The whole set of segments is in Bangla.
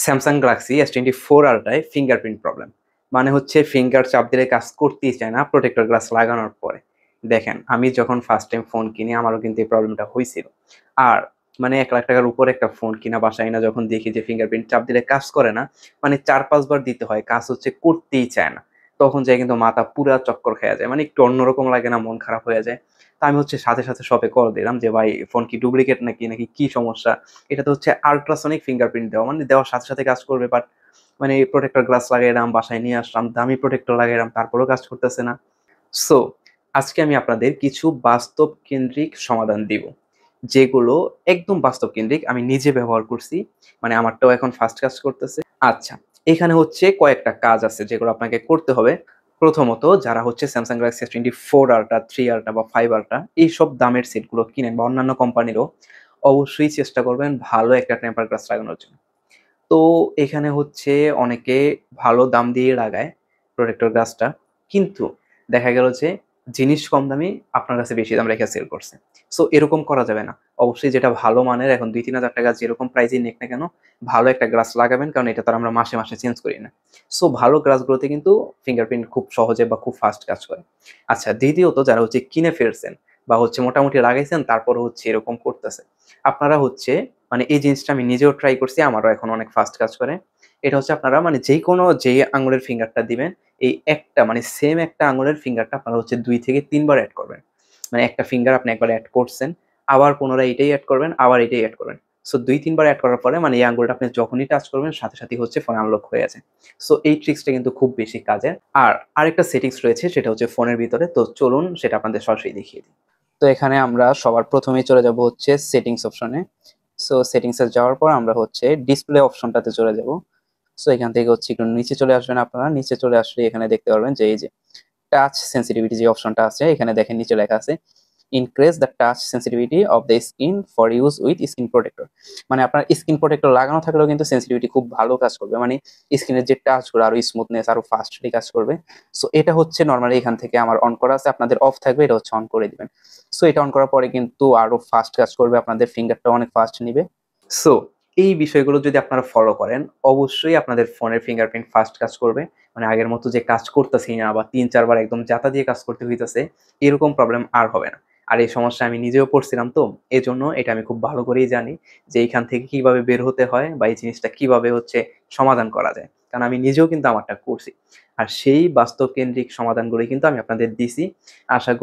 স্যামসাং গ্যালাক্সি S24 আল্ট্রায় ফিঙ্গারপ্রিন্ট প্রবলেম। মানে হচ্ছে ফিঙ্গার চাপ দিলে কাজ করতেই চায় না প্রোটেক্টর গ্লাস লাগানোর পরে। দেখেন আমি যখন ফার্স্ট টাইম ফোন কিনি আমারও কিন্তু এই প্রবলেমটা হইছিল। আর মানে ৳১,০০,০০০ র উপরে একটা ফোন কিনা বাসায় না যখন দেখি যে ফিঙ্গারপ্রিন্ট চাপ দিলে কাজ করে না, মানে ৪-৫ বার দিতে হয়, কাজ হচ্ছে করতেই চায় না। তখন যেয়ে কিন্তু মাথা পুরা চক্কর খাইয়া যায়। মানে একটু অন্যরকম লাগে না, মন খারাপ হয়ে যায়। তো আমি হচ্ছে সাথে শপে কল দিলাম যে, "ভাই ফোন কি ডুপ্লিকেট নাকি কি সমস্যা?" এটাতে হচ্ছে আল্ট্রাসনিক ফিঙ্গারপ্রিন্ট দেওয়া। মানে দেওয়ার সাথে কাজ করবে, বাট মানে প্রোটেক্টর গ্লাস লাগাইলাম, বাসায় নিয়ে আসলাম, দামি প্রোটেক্টর লাগাইলাম, তারপরেও কাজ করতেছে না। সো আজকে আমি আপনাদের কিছু বাস্তব কেন্দ্রিক সমাধান দিব। যেগুলো একদম বাস্তব কেন্দ্রিক। আমি নিজে ব্যবহার করছি। মানে আমারটাও এখন ফাস্ট কাজ করতেছে। আচ্ছা, এখানে হচ্ছে কয়েকটা কাজ আছে যেগুলো আপনাকে করতে হবে। প্রথমত যারা হচ্ছে Samsung Galaxy S24 Ultra, 3 Ultra বা 5 Ultra এইসব দামের সেটগুলো কিনেন বা অন্যান্য কোম্পানিরও, অবশ্যই চেষ্টা করবেন ভালো একটা টেম্পার গ্লাস লাগানোর জন্য। তো এখানে হচ্ছে অনেকে ভালো দাম দিয়ে লাগায় প্রোটেক্টর গ্লাসটা। কিন্তু দেখা গেল যে জিনিস কম দামি আপনার কাছে বেশি দাম রেখে সেল করছে। সো এরকম করা যাবে না। অবশ্যই যেটা ভালো মানের এখন ৳২,০০০-৩,০০০ যেরকম প্রাইসেই নিক না কেন, ভালো একটা গ্লাস লাগাবেন, কারণ এটা তো আর আমরা মাসে চেঞ্জ করি না। সো ভালো গ্লাসগুলোতে কিন্তু ফিঙ্গারপ্রিন্ট খুব সহজে বা খুব ফাস্ট কাজ করে। আচ্ছা, দ্বিতীয়ত যারা হচ্ছে কিনে ফেলছেন বা হচ্ছে মোটামুটি লাগাইছেন তারপরেও হচ্ছে এরকম করতেছে। আপনারা হচ্ছে মানে এই জিনিসটা আমি নিজেও ট্রাই করছি, আমারও এখন অনেক ফাস্ট কাজ করে। এটা হচ্ছে আপনারা মানে যেকোনো যে আঙুলের ফিঙ্গারটা দিবেন, এই একটা মানে সেম একটা আঙুলের ফিঙ্গারটা আপনারা হচ্ছে ২ থেকে ৩ বার এড করবেন। মানে একটা ফিঙ্গার আপনি একবার এড করছেন, আবার পুনরায় এটাই এড করবেন, আবার এটাই এড করবেন। সো ২-৩ বার এড করার পরে মানে এই আঙ্গুলটা আপনি যখনই টাচ করবেন সাথে হচ্ছে ফোন আনলক হয়ে আছে। সো এই ট্রিক্সটা কিন্তু খুব বেশি কাজের। আর আরেকটা সেটিংস রয়েছে সেটা হচ্ছে ফোনের ভিতরে। তো চলুন সেটা আপনাদের সরাসরি দেখিয়ে দিই। তো এখানে আমরা সবার প্রথমেই চলে যাব হচ্ছে সেটিংস অপশনে। সো সেটিংস এ যাওয়ার পর আমরা হচ্ছে ডিসপ্লে অপশনটাতে চলে যাব। সো এখান থেকে হচ্ছে একটু নিচে চলে আসবেন আপনারা। নিচে চলে আসলে এখানে দেখতে পারবেন যে এই যে টাচ সেনসিটিভিটি যে অপশনটা আছে, এখানে দেখেন নিচে লেখা আছে increase the touch sensitivity of the skin for use with skin protector. মানে আপনার স্কিন প্রোটেক্টর লাগানো থাকলেও কিন্তু সেনসিটিভিটি খুব ভালো কাজ করবে। মানে স্কিনের যে টাচ গুলো আরো স্মুথনেস আরো ফাস্টলি কাজ করবে। সো এটা হচ্ছে নরমালি এখান থেকে আমার অন করা আছে, আপনাদের অফ থাকবে, এটা হচ্ছে অন করে দিবেন। সো এটা অন করার পরে কিন্তু আরো ফাস্ট কাজ করবে, আপনাদের ফিঙ্গারটা অনেক ফাস্ট নিবে। সো এই বিষয়গুলো যদি আপনারা ফলো করেন, অবশ্যই আপনাদের ফোনের ফিঙ্গারপ্রিন্ট ফাস্ট কাজ করবে। মানে আগের মতো যে কাজ করতেছি না বা ৩-৪ বার একদম জাতা দিয়ে কাজ করতে হইতেছে, এরকম প্রবলেম আর হবে না। আর এই সমস্যা আমি নিজেও পড়ছিলাম, তো এজন্য এটা আমি খুব ভালো করেই জানি যে এইখান থেকে কিভাবে বের হতে হয় বা এই জিনিসটা কিভাবে হচ্ছে সমাধান করা যায়। কারণ আমি নিজেও কিন্তু আমারটা করছি। আর সেই বাস্তব কেন্দ্রিক সমাধানগুলোই কিন্তু আমি আপনাদের দিছি। আশা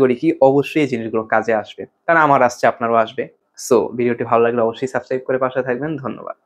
করি কি অবশ্যই এই জিনিসগুলো কাজে আসবে। কারণ আমার আসছে, আপনারও আসবে। সো ভিডিওটি ভালো লাগলে অবশ্যই সাবস্ক্রাইব করে পাশে থাকবেন। ধন্যবাদ।